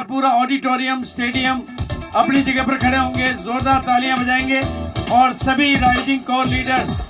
और पूरा auditorium stadium अपनी जगह पर खड़े होंगे, जोरदार तालियां बजाएंगे और सभी राइजिंग कोर लीडर्स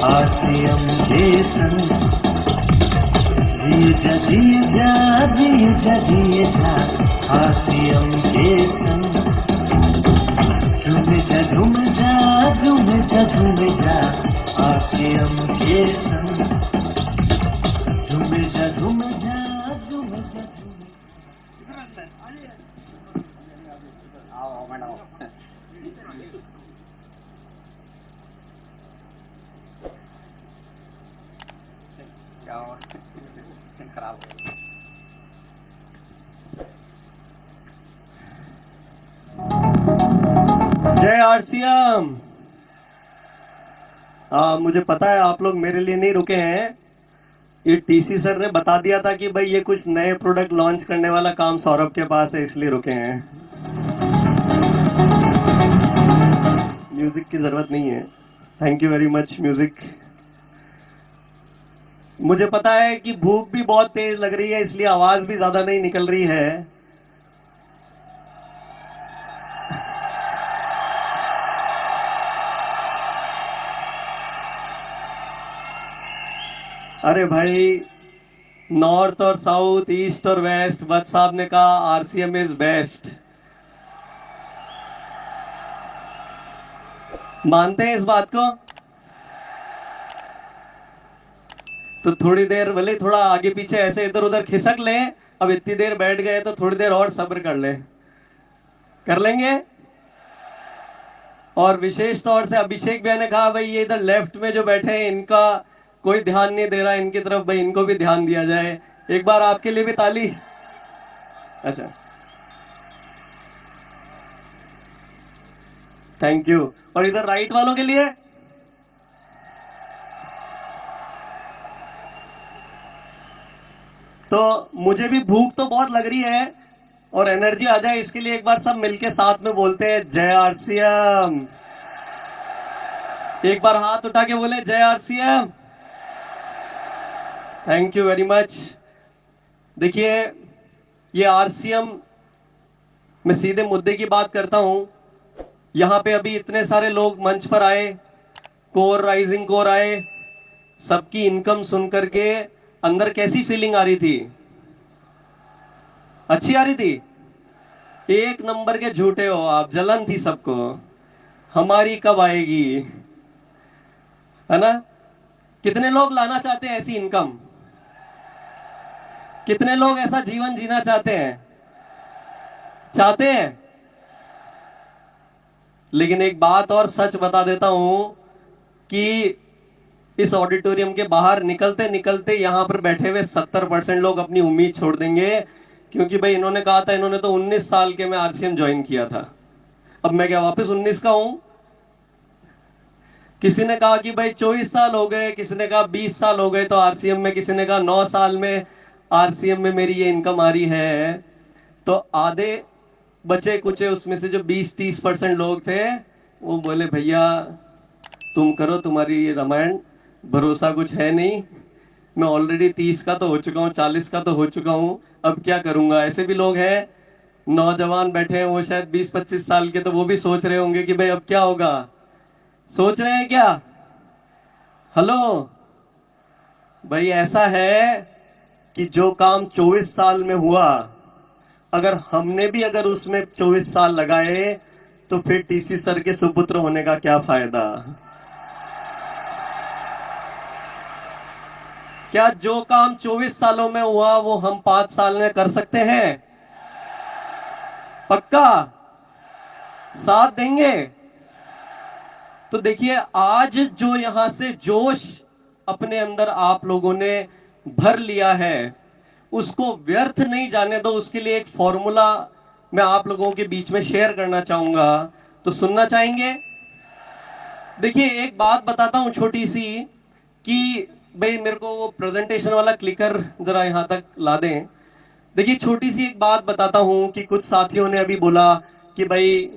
आरसीएम के संग जिए जा आरसीएम के संग झूम जा आरसीएम के संग झूम जा खराब जय आरसीएम। मुझे पता है आप लोग मेरे लिए नहीं रुके हैं। ये टीसी सर ने बता दिया था कि भाई ये कुछ नए प्रोडक्ट लॉन्च करने वाला काम सौरभ के पास है, इसलिए रुके हैं। म्यूजिक की जरूरत नहीं है। Thank you very much music. मुझे पता है कि भूख भी बहुत तेज लग रही है, इसलिए आवाज भी ज्यादा नहीं निकल रही है। अरे भाई, नॉर्थ और साउथ, ईस्ट और वेस्ट, वत्स साहब ने कहा आरसीएम इज बेस्ट। मानते हैं इस बात को? तो थोड़ी देर भले थोड़ा आगे पीछे ऐसे इधर उधर खिसक लें। अब इतनी देर बैठ गए तो थोड़ी देर और सब्र कर लें। कर लेंगे। और विशेष तौर से अभिषेक भैया ने कहा भाई ये इधर लेफ्ट में जो बैठे हैं इनका कोई ध्यान नहीं दे रहा इनकी तरफ, भाई इनको भी ध्यान दिया जाए। एक बार आपके लिए भी ताली। अच्छा, थैंक यू। और इधर राइट वालों के लिए तो मुझे भी भूख तो बहुत लग रही है और एनर्जी आ जाए, इसके लिए एक बार सब मिलके साथ में बोलते हैं जय आरसीएम। एक बार हाथ उठा के बोले जय RCM. Thank you very much. देखिए, ये आरसीएम मैं सीधे मुद्दे की बात करता हूं। यहां पे अभी इतने सारे लोग मंच पर आए, कोर राइजिंग कोर आए, सबकी इनकम सुन करके अंदर कैसी फीलिंग आ रही थी? अच्छी आ रही थी? एक नंबर के झूठे हो आप, जलन थी सबको। हमारी कब आएगी, है ना? कितने लोग लाना चाहते हैं ऐसी इनकम? कितने लोग ऐसा जीवन जीना चाहते हैं? चाहते हैं। लेकिन एक बात और सच बता देता हूं कि इस ऑडिटोरियम के बाहर निकलते निकलते यहां पर बैठे हुए 70% लोग अपनी उम्मीद छोड़ देंगे, क्योंकि भाई इन्होंने कहा था, इन्होंने तो 19 साल के में आरसीएम ज्वाइन किया था। अब मैं क्या वापस 19 का हूं? किसी ने कहा कि भाई 24 साल हो गए, किसी ने कहा 20 साल हो गए तो आरसीएम में, किसी ने कहा 9 साल में आरसीएम में मेरी ये इनकम आ रही है। तो आधे बचे कुचे उसमें से जो 20-30% लोग थे वो बोले भैया तुम करो, तुम्हारी ये रामायण, भरोसा कुछ है नहीं। मैं ऑलरेडी 30 का तो हो चुका हूँ, 40 का तो हो चुका हूँ, अब क्या करूंगा। ऐसे भी लोग हैं, नौजवान बैठे हैं, वो शायद 20-25 साल के, तो वो भी सोच रहे होंगे कि भाई अब क्या होगा। सोच रहे हैं क्या? हेलो भाई, ऐसा है कि जो काम 24 साल में हुआ, अगर हमने भी अगर उसमें 24 साल लगाए तो फिर टीसी सर के सुपुत्र होने का क्या फायदा? क्या जो काम 24 सालों में हुआ वो हम 5 साल में कर सकते हैं? पक्का साथ देंगे? तो देखिए आज जो यहां से जोश अपने अंदर आप लोगों ने भर लिया है उसको व्यर्थ नहीं जाने दो। उसके लिए एक फॉर्मूला मैं आप लोगों के बीच में शेयर करना चाहूंगा, तो सुनना चाहेंगे? देखिए एक बात बताता हूं छोटी सी, कि भाई मेरे को वो प्रेजेंटेशन वाला क्लिकर जरा यहां तक ला दें। देखिए छोटी सी एक बात बताता हूं कि कुछ साथियों ने अभी बोला कि भाई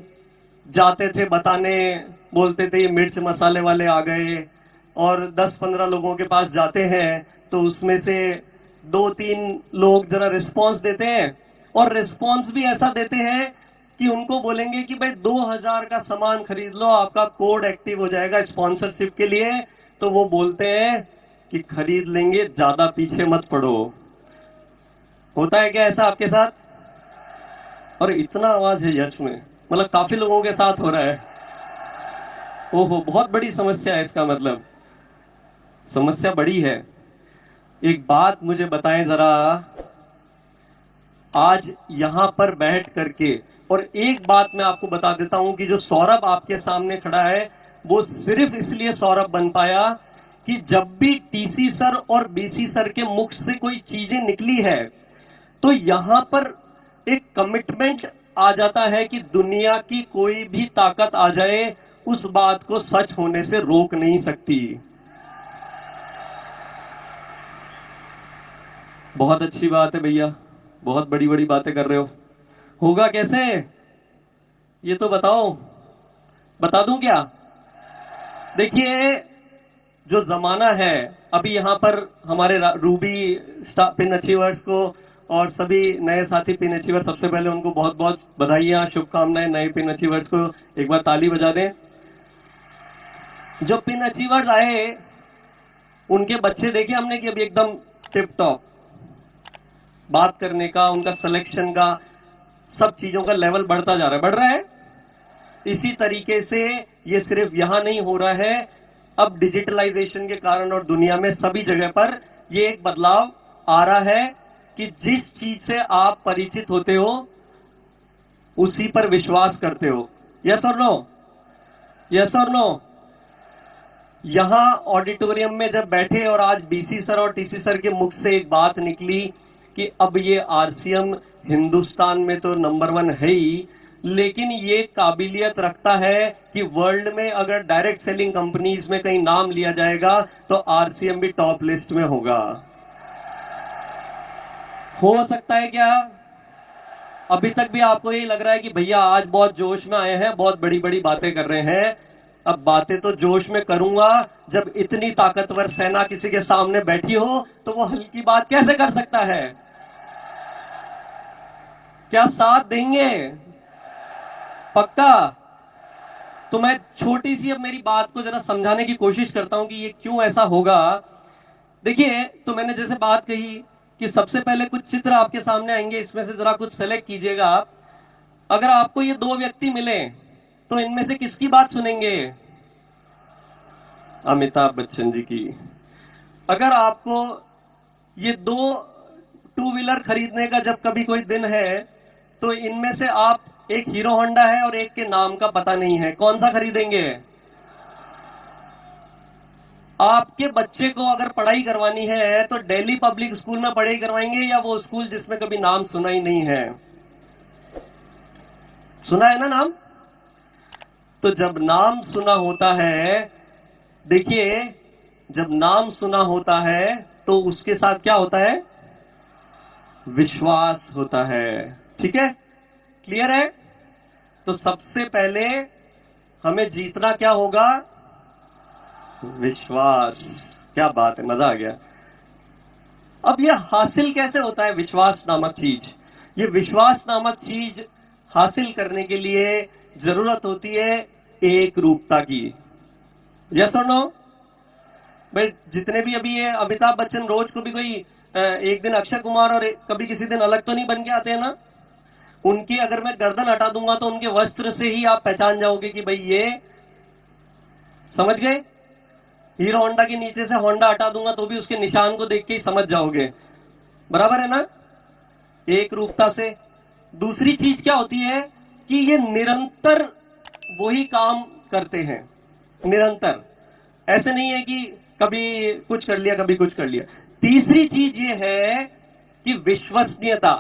जाते थे बताने, बोलते थे ये मिर्च मसाले वाले आ गए, और 10-15 लोगों के पास जाते हैं तो उसमें से 2-3 लोग जरा रिस्पांस देते हैं, और रिस्पांस भी ऐसा देते हैं कि उनको बोलेंगे कि भाई 2000 का सामान खरीद लो, आपका कोड एक्टिव हो जाएगा स्पॉन्सरशिप के लिए। तो वो बोलते हैं कि खरीद लेंगे, ज्यादा पीछे मत पड़ो। होता है क्या ऐसा आपके साथ? और इतना आवाज है यश में, मतलब काफी लोगों के साथ हो रहा है। ओहो, बहुत बड़ी समस्या है, इसका मतलब समस्या बड़ी है। एक बात मुझे बताएं जरा, आज यहां पर बैठ करके, और एक बात मैं आपको बता देता हूं कि जो सौरभ आपके सामने खड़ा है वो सिर्फ इसलिए सौरभ बन पाया कि जब भी टीसी सर और बीसी सर के मुख से कोई चीजें निकली है तो यहां पर एक कमिटमेंट आ जाता है कि दुनिया की कोई भी ताकत आ जाए उस बात को सच होने से रोक नहीं सकती। बहुत अच्छी बात है भैया, बहुत बड़ी बड़ी बातें कर रहे हो। होगा कैसे ये तो बताओ, बता दूं क्या? देखिए जो जमाना है अभी, यहां पर हमारे रूबी पिन अचीवर्स को और सभी नए साथी पिन अचीवर, सबसे पहले उनको बहुत बहुत बधाइयां, शुभकामनाएं। नए पिन अचीवर्स को एक बार ताली बजा दें। जो पिन अचीवर्स आए उनके बच्चे देखे हमने कि अभी एकदम टिप टॉप, बात करने का, उनका सिलेक्शन का, सब चीजों का लेवल बढ़ता जा रहा है, बढ़ रहा है। इसी तरीके से ये सिर्फ यहां नहीं हो रहा है, अब डिजिटलाइजेशन के कारण और दुनिया में सभी जगह पर ये एक बदलाव आ रहा है कि जिस चीज से आप परिचित होते हो उसी पर विश्वास करते हो। यस और नो? यस और नो? यहां ऑडिटोरियम में जब बैठे और आज बीसी सर और टीसी सर के मुख से एक बात निकली कि अब ये आरसीएम हिंदुस्तान में तो नंबर 1 है ही, लेकिन ये काबिलियत रखता है कि वर्ल्ड में अगर डायरेक्ट सेलिंग कंपनीज में कहीं नाम लिया जाएगा तो आरसीएम भी टॉप लिस्ट में होगा। हो सकता है क्या? अभी तक भी आपको यही लग रहा है कि भैया आज बहुत जोश में आए हैं, बहुत बड़ी बड़ी बातें कर रहे हैं। अब बातें तो जोश में करूंगा, जब इतनी ताकतवर सेना किसी के सामने बैठी हो तो वो हल्की बात कैसे कर सकता है? क्या साथ देंगे? पक्का? तो मैं छोटी सी अब मेरी बात को जरा समझाने की कोशिश करता हूं कि ये क्यों ऐसा होगा। देखिए, तो मैंने जैसे बात कही कि सबसे पहले कुछ चित्र आपके सामने आएंगे, इसमें से जरा कुछ सेलेक्ट कीजिएगा आप। अगर आपको ये 2 व्यक्ति मिले तो इनमें से किसकी बात सुनेंगे? अमिताभ बच्चन जी की। अगर आपको ये 2 टू व्हीलर खरीदने का जब कभी कोई दिन है तो इनमें से आप, एक हीरो होंडा है और एक के नाम का पता नहीं है, कौन सा खरीदेंगे? आपके बच्चे को अगर पढ़ाई करवानी है तो दिल्ली पब्लिक स्कूल में पढ़ाई करवाएंगे या वो स्कूल जिसमें कभी नाम सुना ही नहीं है? सुना है ना नाम? तो जब नाम सुना होता है, देखिए जब नाम सुना होता है तो उसके साथ क्या होता है? विश्वास होता है। ठीक है, क्लियर है? तो सबसे पहले हमें जीतना क्या होगा? विश्वास। क्या बात है, मजा आ गया। अब यह हासिल कैसे होता है विश्वास नामक चीज? ये विश्वास नामक चीज हासिल करने के लिए जरूरत होती है एक रूपता की। यस और नो? भाई जितने भी अभी ये अमिताभ बच्चन रोज को भी कोई एक दिन अक्षय कुमार और कभी किसी दिन अलग तो नहीं बन के आते हैं ना। उनकी अगर मैं गर्दन हटा दूंगा तो उनके वस्त्र से ही आप पहचान जाओगे कि भाई ये, समझ गए? हीरो होंडा के नीचे से होंडा हटा दूंगा तो भी उसके निशान को देख के ही समझ जाओगे। बराबर है ना? एक रूपता से। दूसरी चीज क्या होती है कि ये निरंतर वही काम करते हैं। निरंतर, ऐसे नहीं है कि कभी कुछ कर लिया कभी कुछ कर लिया। तीसरी चीज ये है कि विश्वसनीयता।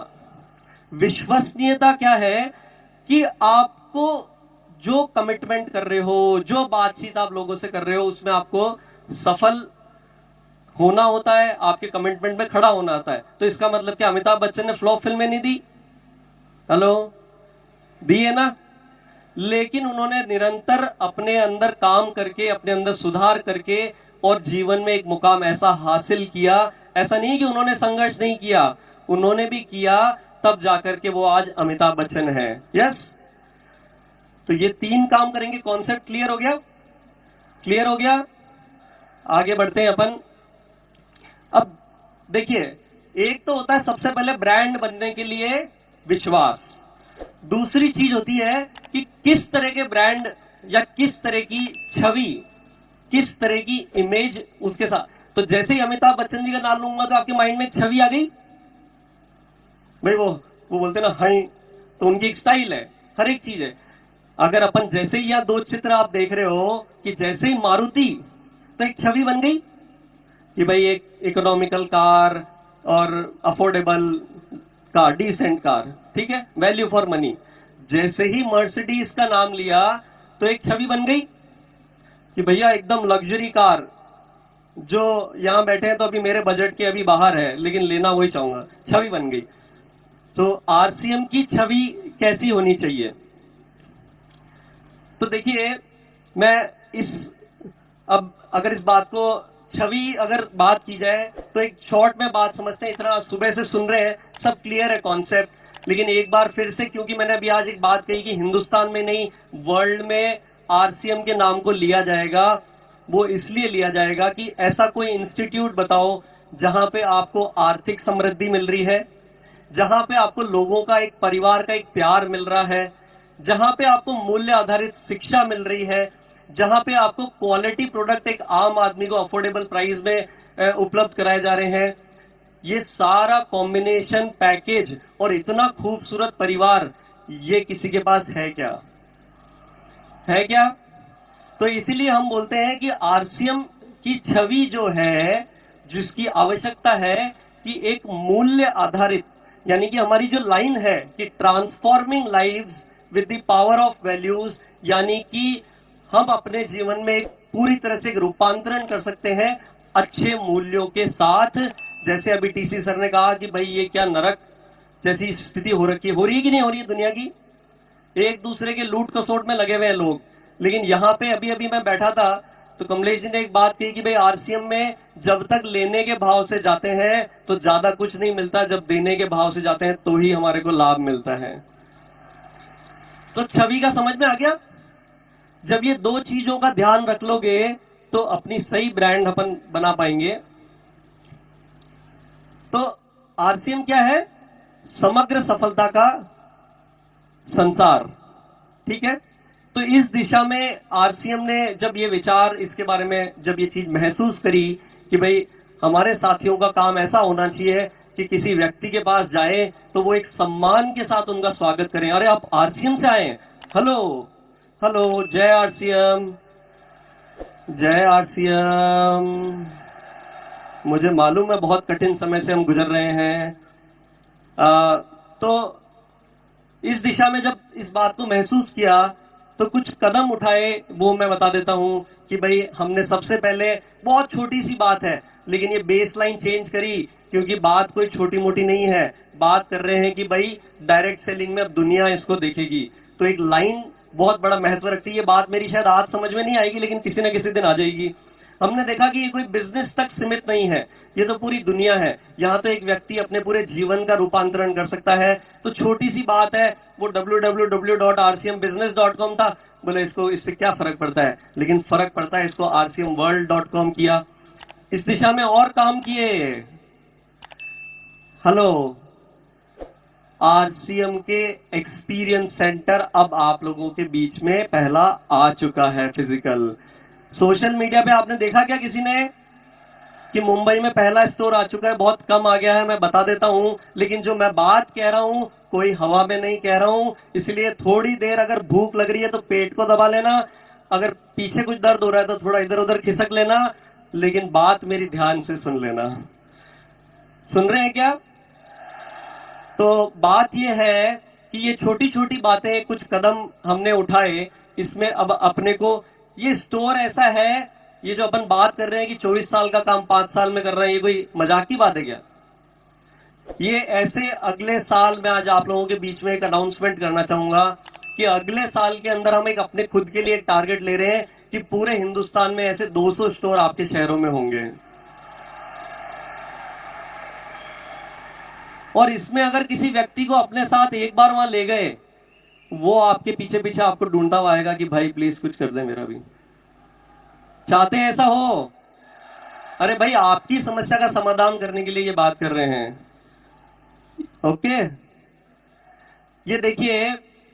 विश्वसनीयता क्या है कि आपको जो कमिटमेंट कर रहे हो, जो बातचीत आप लोगों से कर रहे हो, उसमें आपको सफल होना होता है, आपके कमिटमेंट में खड़ा होना होता है। तो इसका मतलब क्या अमिताभ बच्चन ने फ्लॉप फिल्में नहीं दी? हेलो, दी है ना? लेकिन उन्होंने निरंतर अपने अंदर काम करके, अपने अंदर सुधार करके और जीवन में एक मुकाम ऐसा हासिल किया। ऐसा नहीं कि उन्होंने संघर्ष नहीं किया, उन्होंने भी किया, तब जाकर के वो आज अमिताभ बच्चन है। यस, तो ये 3 काम करेंगे। कॉन्सेप्ट क्लियर हो गया? क्लियर हो गया? आगे बढ़ते हैं अपन। अब देखिए, एक तो होता है सबसे पहले ब्रांड बनने के लिए विश्वास। दूसरी चीज होती है कि किस तरह के ब्रांड या किस तरह की छवि, किस तरह की इमेज उसके साथ। तो जैसे ही अमिताभ बच्चन जी का नाम लूंगा तो आपके माइंड में एक छवि आ गई भाई। वो बोलते ना हाई, तो उनकी एक स्टाइल है, हर एक चीज है। अगर अपन जैसे ही यहां 2 चित्र आप देख रहे हो कि जैसे ही मारुति, तो एक छवि बन गई कि भाई एक इकोनॉमिकल कार और अफोर्डेबल कार, डिसेंट कार, ठीक है, वैल्यू फॉर मनी। जैसे ही मर्सिडीज का नाम लिया तो एक छवि बन गई कि भैया एकदम लग्जरी कार, जो यहां बैठे हैं तो अभी मेरे बजट के अभी बाहर है, लेकिन लेना वही चाहूंगा, छवि बन गई। तो आरसीएम की छवि कैसी होनी चाहिए? तो देखिए, मैं अब अगर इस बात को, छवि अगर बात की जाए तो एक शॉर्ट में बात समझते हैं। इतना सुबह से सुन रहे हैं, सब क्लियर है कॉन्सेप्ट, लेकिन एक बार फिर से, क्योंकि मैंने अभी आज एक बात कही कि हिंदुस्तान में नहीं वर्ल्ड में आरसीएम के नाम को लिया जाएगा। वो इसलिए लिया जाएगा कि ऐसा कोई इंस्टीट्यूट बताओ जहां पे आपको आर्थिक समृद्धि मिल रही है, जहां पे आपको लोगों का एक परिवार का एक प्यार मिल रहा है, जहां पे आपको मूल्य आधारित शिक्षा मिल रही है, जहां पे आपको क्वालिटी प्रोडक्ट एक आम आदमी को अफोर्डेबल प्राइस में उपलब्ध कराए जा रहे हैं। ये सारा कॉम्बिनेशन पैकेज और इतना खूबसूरत परिवार, ये किसी के पास है क्या? है क्या? तो इसीलिए हम बोलते हैं कि आरसीएम की छवि जो है, जिसकी आवश्यकता है कि एक मूल्य आधारित, यानी कि हमारी जो लाइन है कि transforming lives with the power of values, यानी कि हम अपने जीवन में एक पूरी तरह से एक रूपांतरण कर सकते हैं अच्छे मूल्यों के साथ। जैसे अभी टीसी सर ने कहा कि भाई ये क्या नरक जैसी स्थिति हो रही है कि नहीं हो रही है दुनिया की, एक दूसरे के लूट खसोट में लगे हुए हैं लोग। लेकिन यहाँ पे अभी मैं बैठा था तो कमलेश जी ने एक बात कही कि भाई आरसीएम में जब तक लेने के भाव से जाते हैं तो ज्यादा कुछ नहीं मिलता, जब देने के भाव से जाते हैं तो ही हमारे को लाभ मिलता है। तो छवि का समझ में आ गया? जब ये 2 चीजों का ध्यान रख लोगे तो अपनी सही ब्रांड अपन बना पाएंगे। तो आरसीएम क्या है? समग्र सफलता का संसार, ठीक है। तो इस दिशा में आरसीएम ने जब ये विचार, इसके बारे में जब ये चीज महसूस करी कि भाई हमारे साथियों का काम ऐसा होना चाहिए कि किसी व्यक्ति के पास जाए तो वो एक सम्मान के साथ उनका स्वागत करें। अरे आप आरसीएम से आए हैं, हेलो हेलो, जय आरसीएम, जय आरसीएम। मुझे मालूम है बहुत कठिन समय से हम गुजर रहे हैं। तो इस दिशा में जब इस बात को महसूस किया तो कुछ कदम उठाए, वो मैं बता देता हूं कि भाई हमने सबसे पहले, बहुत छोटी सी बात है लेकिन ये बेसलाइन चेंज करी, क्योंकि बात कोई छोटी मोटी नहीं है। बात कर रहे हैं कि भाई डायरेक्ट सेलिंग में अब दुनिया इसको देखेगी, तो एक लाइन बहुत बड़ा महत्व रखती है। ये बात मेरी शायद आज समझ में नहीं आएगी लेकिन किसी न किसी दिन आ जाएगी। हमने देखा कि ये कोई बिजनेस तक सीमित नहीं है, ये तो पूरी दुनिया है। यहाँ तो एक व्यक्ति अपने पूरे जीवन का रूपांतरण कर सकता है। तो छोटी सी बात है, वो www.rcmbusiness.com था, बोले इसको इससे क्या फर्क पड़ता है, लेकिन फर्क पड़ता है, इसको rcmworld.com किया। इस दिशा में और काम किए। हेलो, आरसीएम के एक्सपीरियंस सेंटर अब आप लोगों के बीच में पहला आ चुका है फिजिकल। सोशल मीडिया पे आपने देखा क्या किसी ने कि मुंबई में पहला स्टोर आ चुका है? बहुत कम आ गया है, मैं बता देता हूं। लेकिन जो मैं बात कह रहा हूं कोई हवा में नहीं कह रहा हूं, इसलिए थोड़ी देर अगर भूख लग रही है तो पेट को दबा लेना। अगर पीछे कुछ दर्द हो रहा है तो थोड़ा इधर उधर खिसक लेना, लेकिन बात मेरी ध्यान से सुन लेना। सुन रहे हैं क्या? तो बात यह है कि ये छोटी छोटी बातें, कुछ कदम हमने उठाए, इसमें अब अपने को ये स्टोर ऐसा है, ये जो अपन बात कर रहे हैं कि 24 साल का काम 5 साल में कर रहे हैं, ये कोई मजाक की बात है क्या? ये ऐसे अगले साल में आज आप लोगों के बीच में एक अनाउंसमेंट करना चाहूंगा कि अगले साल के अंदर हम एक अपने खुद के लिए एक टारगेट ले रहे हैं कि पूरे हिंदुस्तान में ऐसे 200 स्टोर आपके शहरों में होंगे। और इसमें अगर किसी व्यक्ति को अपने साथ एक बार वहां ले गए, वो आपके पीछे पीछे आपको ढूंढता हुआ आएगा कि भाई प्लीज कुछ कर दे मेरा भी। चाहते हैं ऐसा हो? अरे भाई, आपकी समस्या का समाधान करने के लिए ये बात कर रहे हैं। ओके, ये देखिए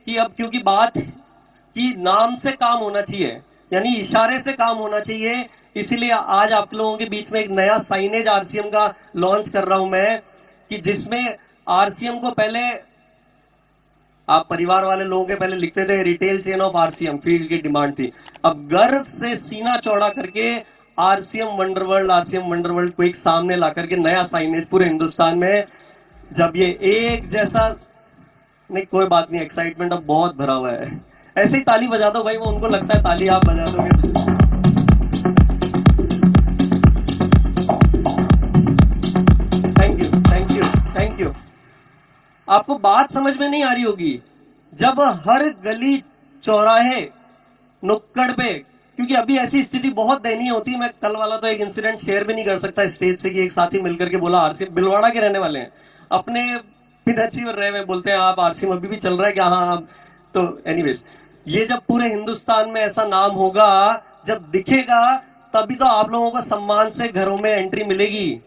कि अब क्योंकि बात कि नाम से काम होना चाहिए, यानी इशारे से काम होना चाहिए, इसीलिए आज आप लोगों के बीच में एक नया साइनेज आरसीएम का लॉन्च कर रहा हूं मैं, कि जिसमें आरसीएम को पहले आप परिवार वाले लोगों के पहले लिखते थे retail chain of RCM, field की डिमांड थी। अब गर्व से सीना चौड़ा करके आरसीएम वंडरवर्ल्ड को एक सामने ला करके नया साइनेज पूरे हिंदुस्तान में, जब ये एक जैसा, नहीं कोई बात नहीं, एक्साइटमेंट अब बहुत भरा हुआ है। ऐसे ही ताली बजा दो भाई, वो उनको लगता है ताली आप बजा दोगे। Thank you thank you thank you. आपको बात समझ में नहीं आ रही होगी, जब हर गली चौराहे नुक्कड़ पे, क्योंकि अभी ऐसी स्थिति बहुत दयनीय होती है। मैं कल वाला तो एक इंसिडेंट शेयर भी नहीं कर सकता स्टेज से, कि एक साथी मिलकर के बोला, आरसीएम बिलवाड़ा के रहने वाले हैं, अपने पिताजी और रहे हुए बोलते हैं आप आरसीएम अभी भी चल रहा है क्या? हाँ। तो एनीवेज, ये जब पूरे हिंदुस्तान में ऐसा नाम होगा, जब दिखेगा, तभी तो आप लोगों को सम्मान से घरों में एंट्री मिलेगी।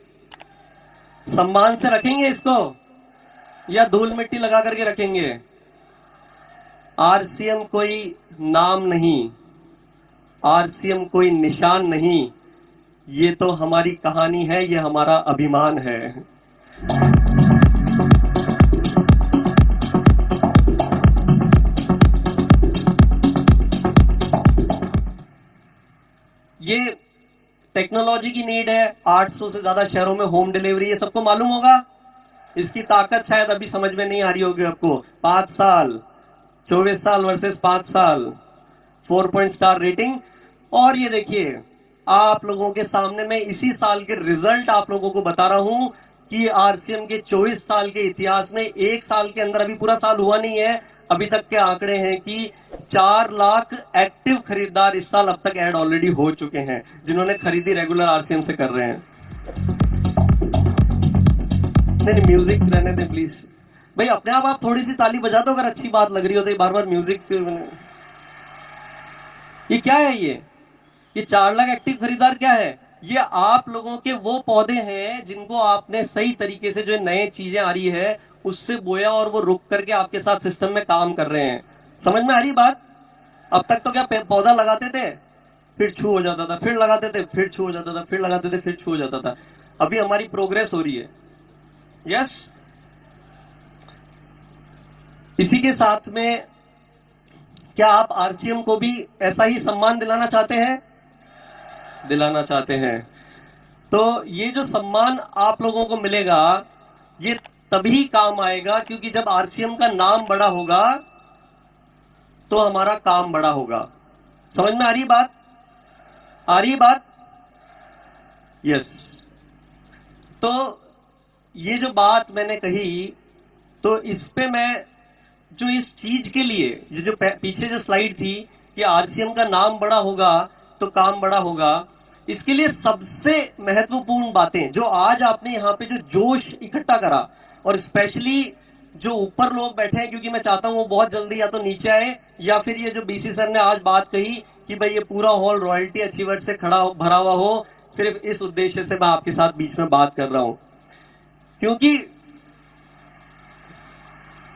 सम्मान से रखेंगे इसको या धूल मिट्टी लगा करके रखेंगे? आरसीएम कोई नाम नहीं, आरसीएम कोई निशान नहीं, ये तो हमारी कहानी है, ये हमारा अभिमान है। ये टेक्नोलॉजी की नीड है, 800 से ज्यादा शहरों में होम डिलीवरी, ये सबको मालूम होगा। इसकी ताकत शायद अभी समझ में नहीं आ रही होगी आपको। 5 साल, 24 साल वर्सेस 5 साल, 4 पॉइंट स्टार रेटिंग। और ये देखिए, आप लोगों के सामने मैं इसी साल के रिजल्ट आप लोगों को बता रहा हूं कि आरसीएम के 24 साल के इतिहास में एक साल के अंदर, अभी पूरा साल हुआ नहीं है, अभी तक के आंकड़े हैं कि 4 लाख एक्टिव खरीदार इस साल अब तक ऐड ऑलरेडी हो चुके हैं, जिन्होंने खरीदी रेगुलर आरसीएम से कर रहे हैं। नहीं, म्यूजिक रहने दें प्लीज भाई, अपने आप थोड़ी सी ताली बजा दो अगर अच्छी बात लग रही हो तो। बार बार म्यूजिक, ये क्या है? ये 4 लाख एक्टिव खरीदार क्या है? ये आप लोगों के वो पौधे हैं जिनको आपने सही तरीके से, जो नए चीजें आ रही है उससे बोया, और वो रुक करके आपके साथ सिस्टम में काम कर रहे हैं। समझ में आ रही बात? अब तक तो क्या पौधा लगाते थे, फिर छू हो जाता था, फिर लगाते थे, फिर छू हो जाता था, फिर लगाते थे, फिर छू हो जाता था। अभी हमारी प्रोग्रेस हो रही है। यस, इसी के साथ में क्या आप आरसीएम को भी ऐसा ही सम्मान दिलाना चाहते हैं? दिलाना चाहते हैं। तो ये जो सम्मान आप लोगों को मिलेगा, ये तभी काम आएगा क्योंकि जब आरसीएम का नाम बड़ा होगा तो हमारा काम बड़ा होगा। समझ में आ रही बात? आ रही बात? यस। तो ये जो बात मैंने कही, तो इस पे मैं जो इस चीज के लिए, ये जो पीछे जो स्लाइड थी कि आरसीएम का नाम बड़ा होगा तो काम बड़ा होगा, इसके लिए सबसे महत्वपूर्ण बातें जो आज आपने यहाँ पे जो जोश इकट्ठा करा, और स्पेशली जो ऊपर लोग बैठे हैं, क्योंकि मैं चाहता हूं वो बहुत जल्दी या तो नीचे आए, या फिर ये जो बीसी सर ने आज बात कही कि भाई ये पूरा हॉल रॉयल्टी अचीवर से भरा हुआ हो, सिर्फ इस उद्देश्य से मैं आपके साथ बीच में बात कर रहा हूं।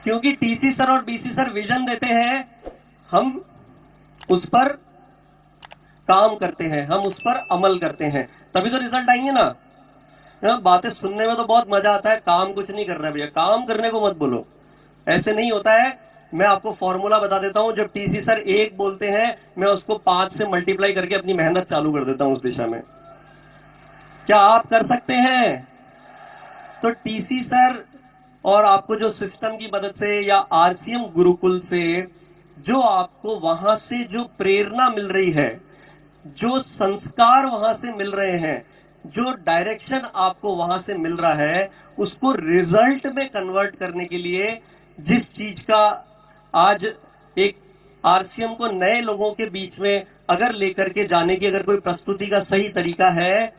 क्योंकि टीसी सर और बीसी सर विजन देते हैं, हम उस पर काम करते हैं, हम उस पर अमल करते हैं, तभी तो रिजल्ट आएंगे ना। बातें सुनने में तो बहुत मजा आता है, काम कुछ नहीं कर रहा है भैया, काम करने को मत बोलो, ऐसे नहीं होता है। मैं आपको फॉर्मूला बता देता हूं। जब टीसी सर 1 बोलते हैं, मैं उसको 5 से मल्टीप्लाई करके अपनी मेहनत चालू कर देता हूं उस दिशा में। क्या आप कर सकते हैं? तो टीसी सर और आपको जो सिस्टम की मदद से या आरसीएम गुरुकुल से जो आपको वहां से जो प्रेरणा मिल रही है, जो संस्कार वहां से मिल रहे हैं, जो डायरेक्शन आपको वहां से मिल रहा है, उसको रिजल्ट में कन्वर्ट करने के लिए जिस चीज का आज एक आरसीएम को नए लोगों के बीच में अगर लेकर के जाने की अगर कोई प्रस्तुति का सही तरीका है,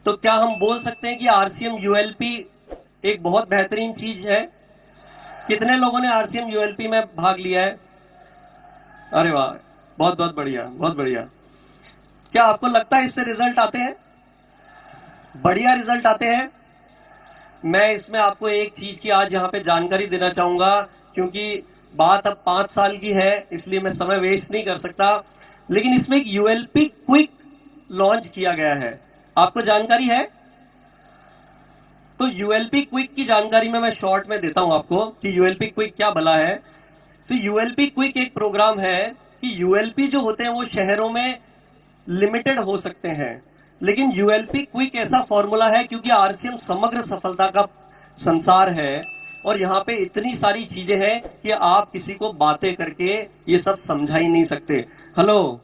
तो क्या हम बोल सकते हैं कि आरसीएम यूएलपी एक बहुत बेहतरीन चीज है? कितने लोगों ने आरसीएम यूएलपी में भाग लिया है? अरे वाह, बहुत बहुत बढ़िया, बहुत बढ़िया। क्या आपको लगता है इससे रिजल्ट आते हैं? बढ़िया रिजल्ट आते हैं। मैं इसमें आपको एक चीज की आज यहां पे जानकारी देना चाहूंगा, क्योंकि बात अब 5 साल की है, इसलिए मैं समय वेस्ट नहीं कर सकता। लेकिन इसमें एक यूएलपी क्विक लॉन्च किया गया है, आपको जानकारी है? तो यूएलपी क्विक की जानकारी में मैं शॉर्ट में देता हूं आपको कि यूएलपी क्विक क्या भला है। तो यूएलपी क्विक एक प्रोग्राम है कि यूएलपी जो होते हैं वो शहरों में लिमिटेड हो सकते हैं, लेकिन यूएलपी क्विक ऐसा फॉर्मूला है, क्योंकि आरसीएम समग्र सफलता का संसार है और यहां पे इतनी सारी चीजें हैं कि आप किसी को बातें करके ये सब समझा ही नहीं सकते। हेलो,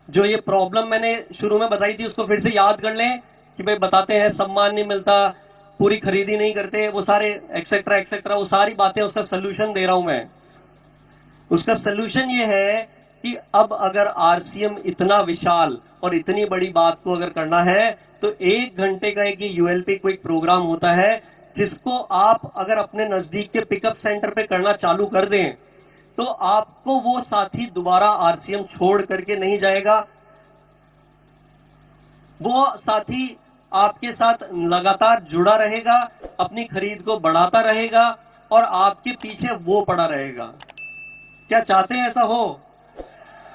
जो ये प्रॉब्लम मैंने शुरू में बताई थी उसको फिर से याद कर लें कि भाई बताते हैं सम्मान नहीं मिलता, पूरी खरीदी नहीं करते, वो सारे एक्सेट्रा एक्सेट्रा, वो सारी बातें, उसका सोल्यूशन दे रहा हूं मैं। उसका सोल्यूशन ये है कि अब अगर आरसीएम इतना विशाल और इतनी बड़ी बात को अगर करना है तो 1 घंटे का एक यूएलपी क्विक प्रोग्राम होता है, जिसको आप अगर अपने नजदीक के पिकअप सेंटर पे करना चालू कर दें तो आपको वो साथी दोबारा आरसीएम छोड़ करके नहीं जाएगा। वो साथी आपके साथ लगातार जुड़ा रहेगा, अपनी खरीद को बढ़ाता रहेगा और आपके पीछे वो पड़ा रहेगा। क्या चाहते हैं ऐसा हो?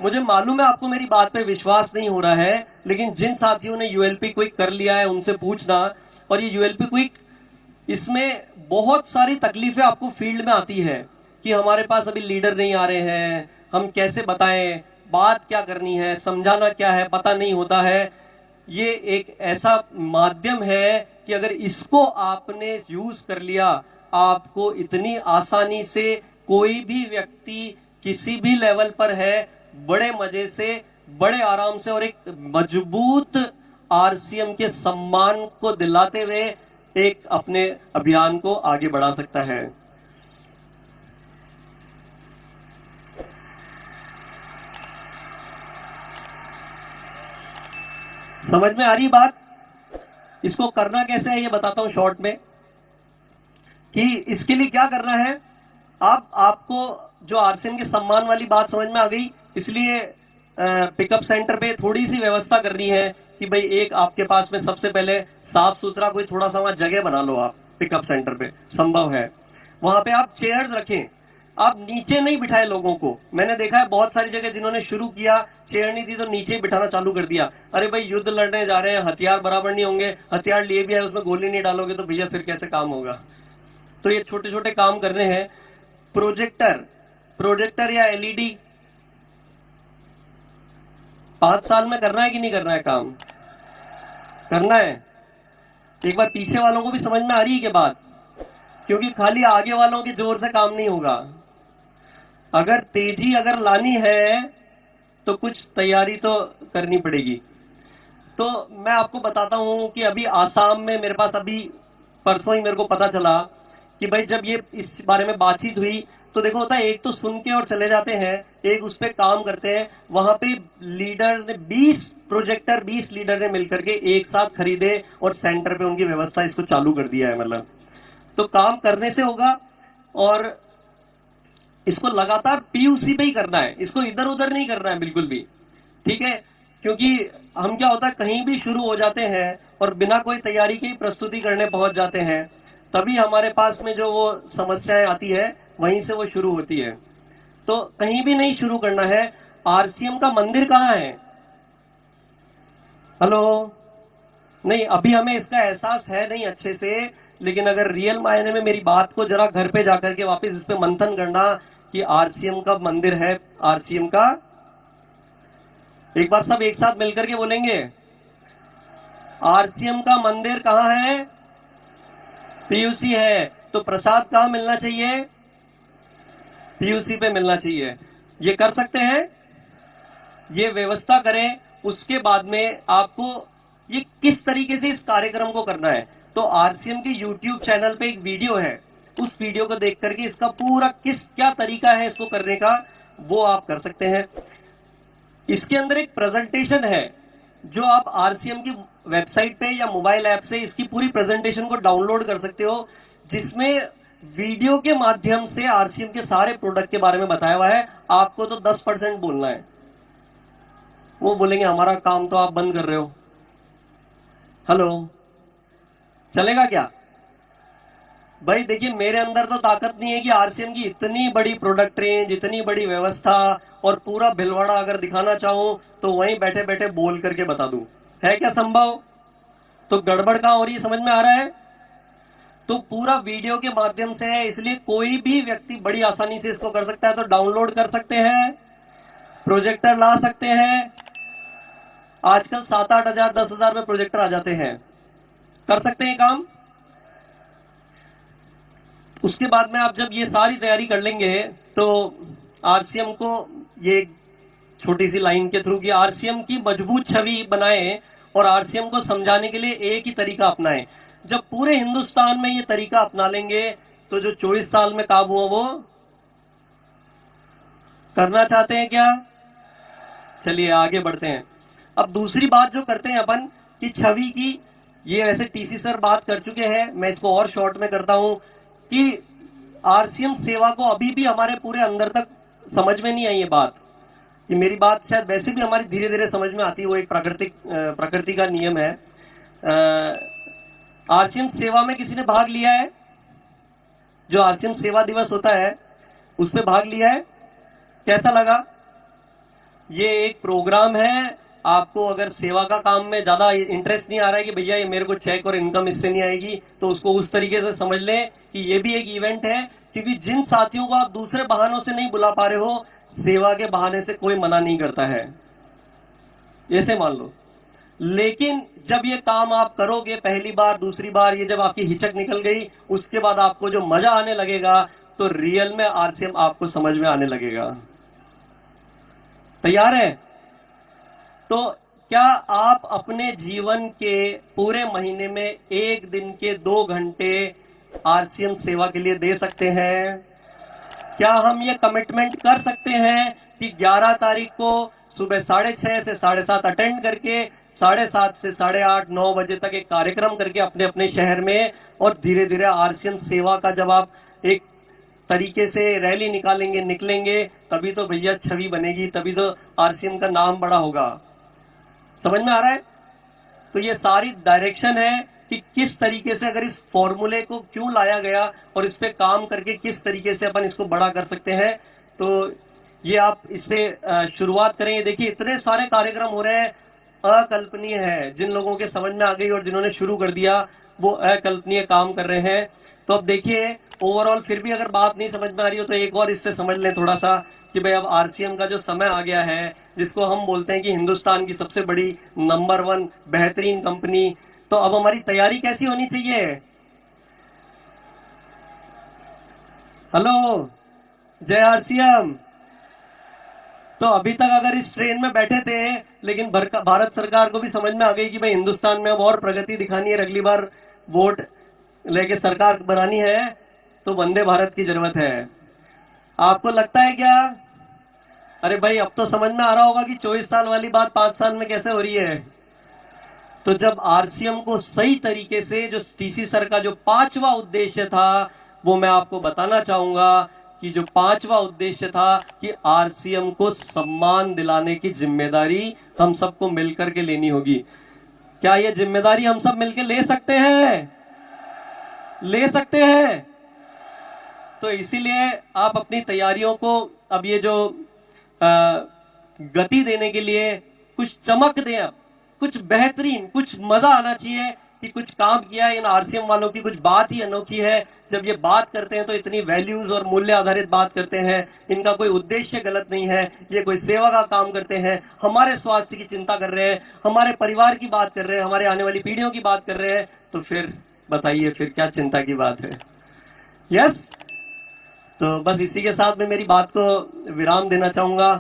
मुझे मालूम है आपको मेरी बात पे विश्वास नहीं हो रहा है, लेकिन जिन साथियों ने यूएलपी क्विक कर लिया है उनसे पूछना। और ये यूएलपी क्विक, इसमें बहुत सारी तकलीफें आपको फील्ड में आती है कि हमारे पास अभी लीडर नहीं आ रहे हैं, हम कैसे बताएं, बात क्या करनी है, समझाना क्या है, पता नहीं होता है। ये एक ऐसा माध्यम है कि अगर इसको आपने यूज कर लिया, आपको इतनी आसानी से कोई भी व्यक्ति किसी भी लेवल पर है, बड़े मजे से, बड़े आराम से और एक मजबूत आरसीएम के सम्मान को दिलाते हुए एक अपने अभियान को आगे बढ़ा सकता है। समझ में आ रही बात? इसको करना कैसे है ये बताता हूं शॉर्ट में, कि इसके लिए क्या करना है। आपको जो आरसीएम के सम्मान वाली बात समझ में आ गई, इसलिए पिकअप सेंटर पे थोड़ी सी व्यवस्था करनी है कि भाई एक आपके पास में सबसे पहले साफ सुथरा कोई थोड़ा सा वहां जगह बना लो। आप पिकअप सेंटर पे संभव है वहां पे आप चेयर्स रखें, आप नीचे नहीं बिठाए लोगों को। मैंने देखा है बहुत सारी जगह जिन्होंने शुरू किया, चेयर नहीं थी तो नीचे ही बिठाना चालू कर दिया। अरे भाई युद्ध लड़ने जा रहे हैं, हथियार बराबर नहीं होंगे, हथियार लिए भी है उसमें गोली नहीं डालोगे तो भैया फिर कैसे काम होगा। तो ये छोटे छोटे काम करने हैं। प्रोजेक्टर या एलईडी 5 साल में करना है कि नहीं करना है? काम करना है। एक बार पीछे वालों को भी समझ में आ रही है कि बात, क्योंकि खाली आगे वालों के जोर से काम नहीं होगा। अगर तेजी अगर लानी है तो कुछ तैयारी तो करनी पड़ेगी। तो मैं आपको बताता हूं कि अभी आसाम में मेरे पास अभी परसों ही मेरे को पता चला कि भाई जब ये इस बारे में बातचीत हुई तो देखो होता है, एक तो सुन के और चले जाते हैं, एक उस पे काम करते हैं। वहां पे लीडर्स ने 20 लीडर ने मिलकर के एक साथ खरीदे और सेंटर पे उनकी व्यवस्था इसको चालू कर दिया है। मतलब तो काम करने से होगा और इसको लगातार पीयूसी पे ही करना है, इसको इधर उधर नहीं करना है बिल्कुल भी, ठीक है। क्योंकि हम क्या होता है कहीं भी शुरू हो जाते हैं और बिना कोई तैयारी के ही प्रस्तुति करने पहुंच जाते हैं, तभी हमारे पास में जो वो समस्याएं आती है वहीं से वो शुरू होती है। तो कहीं भी नहीं शुरू करना है। आरसीएम का मंदिर कहाँ है? हेलो, नहीं अभी हमें इसका एहसास है नहीं अच्छे से, लेकिन अगर रियल मायने में मेरी बात को जरा घर पे जाकर के वापस इस पे मंथन करना कि आरसीएम का मंदिर है, आरसीएम का, एक बार सब एक साथ मिलकर के बोलेंगे, आरसीएम का मंदिर कहां है? पीयूसी है। तो प्रसाद कहां मिलना चाहिए? पीयूसी पे मिलना चाहिए। ये कर सकते हैं, ये व्यवस्था करें। उसके बाद में आपको ये किस तरीके से इस कार्यक्रम को करना है, तो आरसीएम के यूट्यूब चैनल पे एक वीडियो है, उस वीडियो को देख करके इसका पूरा क्या तरीका है इसको करने का, वो आप कर सकते हैं। इसके अंदर एक प्रेजेंटेशन है जो आप आरसीएम की वेबसाइट पे या मोबाइल ऐप से इसकी पूरी प्रेजेंटेशन को डाउनलोड कर सकते हो, जिसमें वीडियो के माध्यम से आरसीएम के सारे प्रोडक्ट के बारे में बताया हुआ है। आपको तो 10% बोलना है। वो बोलेंगे हमारा काम तो आप बंद कर रहे हो। हेलो, चलेगा क्या भाई? देखिए, मेरे अंदर तो ताकत नहीं है कि आरसीएम की इतनी बड़ी प्रोडक्ट रेंज, इतनी बड़ी व्यवस्था और पूरा भिलवाड़ा अगर दिखाना चाहूं तो वहीं बैठे बैठे बोल करके बता दूं। है क्या संभव? तो गड़बड़ कहां हो रही है, समझ में आ रहा है? तो पूरा वीडियो के माध्यम से है, इसलिए कोई भी व्यक्ति बड़ी आसानी से इसको कर सकता है। तो डाउनलोड कर सकते हैं, प्रोजेक्टर ला सकते हैं। आजकल 7-8 हजार 10 हजार में प्रोजेक्टर आ जाते हैं, कर सकते हैं काम। उसके बाद में आप जब ये सारी तैयारी कर लेंगे तो आरसीएम को ये छोटी सी लाइन के थ्रू की आरसीएम की मजबूत छवि बनाएं और आरसीएम को समझाने के लिए एक ही तरीका अपनाएं। जब पूरे हिंदुस्तान में ये तरीका अपना लेंगे तो जो 24 साल में काम हुआ वो करना चाहते हैं क्या? चलिए आगे बढ़ते हैं। अब दूसरी बात जो करते हैं अपन कि छवि की, ये वैसे टीसी सर बात कर चुके हैं, मैं इसको और शॉर्ट में करता हूं कि आरसीएम सेवा को अभी भी हमारे पूरे अंदर तक समझ में नहीं आई ये बात। ये मेरी बात शायद वैसे भी हमारी धीरे धीरे समझ में आती है, वो एक प्रकृति का नियम है। आरसीएम सेवा में किसी ने भाग लिया है? जो आरसीएम सेवा दिवस होता है उसमें भाग लिया है? कैसा लगा? ये एक प्रोग्राम है। आपको अगर सेवा का काम में ज्यादा इंटरेस्ट नहीं आ रहा है कि भैया ये मेरे को चेक और इनकम इससे नहीं आएगी, तो उसको उस तरीके से समझ लें कि ये भी एक इवेंट है। क्योंकि जिन साथियों को आप दूसरे बहानों से नहीं बुला पा रहे हो, सेवा के बहाने से कोई मना नहीं करता है, ऐसे मान लो। लेकिन जब ये काम आप करोगे पहली बार, दूसरी बार, ये जब आपकी हिचक निकल गई, उसके बाद आपको जो मजा आने लगेगा तो रियल में आरसीएम आपको समझ में आने लगेगा। तैयार है? तो क्या आप अपने जीवन के पूरे महीने में एक दिन के 2 घंटे आरसीएम सेवा के लिए दे सकते हैं? क्या हम ये कमिटमेंट कर सकते हैं कि 11 तारीख को सुबह 6:30 से 7:30 अटेंड करके 7:30 से 8:30 9 बजे तक एक कार्यक्रम करके अपने अपने शहर में, और धीरे धीरे आरसीएम सेवा का जब आप एक तरीके से रैली निकलेंगे, तभी तो भैया छवि बनेगी, तभी तो आरसीएम का नाम बड़ा होगा। समझ में आ रहा है? तो ये सारी डायरेक्शन है कि किस तरीके से, अगर इस फॉर्मूले को क्यों लाया गया और इस पे काम करके किस तरीके से अपन इसको बड़ा कर सकते हैं। तो ये आप इस पे शुरुआत करेंगे। देखिए, इतने सारे कार्यक्रम हो रहे हैं, अकल्पनीय है। जिन लोगों के समझ में आ गई और जिन्होंने शुरू कर दिया वो अकल्पनीय काम कर रहे हैं। तो अब देखिए, ओवरऑल फिर भी अगर बात नहीं समझ में आ रही हो तो एक और इससे समझ लें थोड़ा सा कि भाई अब आरसीएम का जो समय आ गया है, जिसको हम बोलते हैं कि हिंदुस्तान की सबसे बड़ी नंबर 1 बेहतरीन कंपनी, तो अब हमारी तैयारी कैसी होनी चाहिए? हेलो, जय आरसीएम। तो अभी तक अगर इस ट्रेन में बैठे थे, लेकिन भारत सरकार को भी समझ में आ गई कि भाई हिंदुस्तान में अब और प्रगति दिखानी है, अगली बार वोट लेके सरकार बनानी है, तो वंदे भारत की जरूरत है। आपको लगता है क्या? अरे भाई, अब तो समझ में आ रहा होगा कि 24 साल वाली बात 5 साल में कैसे हो रही है। तो जब आरसीएम को सही तरीके से, जो टीसी सर का जो 5वां उद्देश्य था, वो मैं आपको बताना चाहूंगा कि जो 5वां उद्देश्य था कि आरसीएम को सम्मान दिलाने की जिम्मेदारी हम सबको मिलकर के लेनी होगी। क्या ये जिम्मेदारी हम सब मिलकर ले सकते हैं? ले सकते हैं। तो इसीलिए आप अपनी तैयारियों को अब ये जो गति देने के लिए कुछ चमक दें, अब कुछ बेहतरीन, कुछ मजा आना चाहिए कि कुछ काम किया है इन आरसीएम वालों की, कुछ बात ही अनोखी है। जब ये बात करते हैं तो इतनी वैल्यूज और मूल्य आधारित बात करते हैं। इनका कोई उद्देश्य गलत नहीं है, ये कोई सेवा का काम करते हैं, हमारे स्वास्थ्य की चिंता कर रहे हैं, हमारे परिवार की बात कर रहे हैं, हमारे आने वाली पीढ़ियों की बात कर रहे हैं। तो फिर बताइए, फिर क्या चिंता की बात है? यस, तो बस इसी के साथ मैं मेरी बात को विराम देना चाहूंगा।